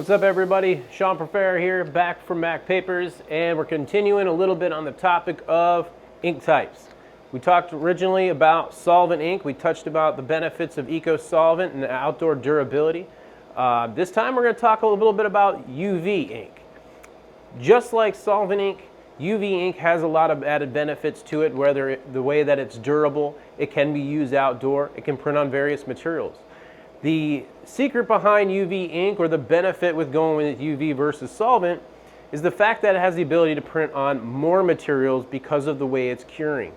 What's up everybody? Sean Profera here, back from macpapers, and we're continuing a little bit on the topic of ink types. We talked originally about solvent ink. We touched about the benefits of eco-solvent and outdoor durability. This time we're going to talk a little bit about UV ink. Just like solvent ink, UV ink has a lot of added benefits to it, whether the way that it's durable, it can be used outdoor, it can print on various materials. The secret behind UV ink, or the benefit with going with UV versus solvent, is the fact that it has the ability to print on more materials because of the way it's curing.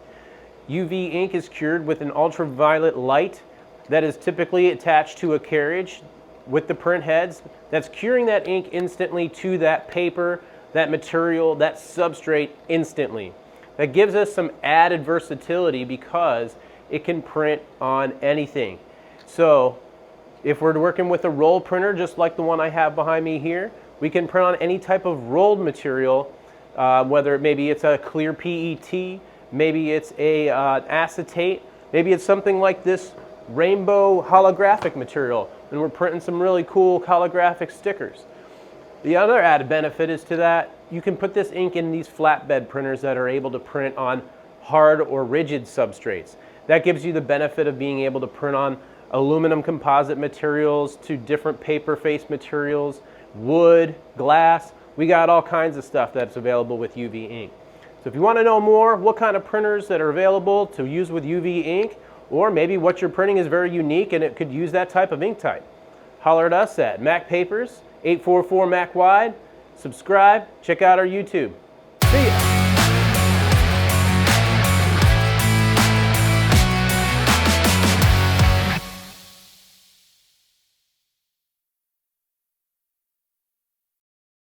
UV ink is cured with an ultraviolet light that is typically attached to a carriage with the print heads that's curing that ink instantly to that paper, that material, that substrate instantly. That gives us some added versatility because it can print on anything. So if we're working with a roll printer, just like the one I have behind me here, we can print on any type of rolled material, whether maybe it's a clear PET, maybe it's a acetate, maybe it's something like this rainbow holographic material, and we're printing some really cool holographic stickers. The other added benefit is to that you can put this ink in these flatbed printers that are able to print on hard or rigid substrates. That gives you the benefit of being able to print on aluminum composite materials to different paper face materials, wood, glass. We got all kinds of stuff that's available with UV ink. So if you want to know more what kind of printers that are available to use with UV ink, or maybe what you're printing is very unique and it could use that type of ink type, holler at us at macpapers, 844 Mac Wide. Subscribe, check out our YouTube.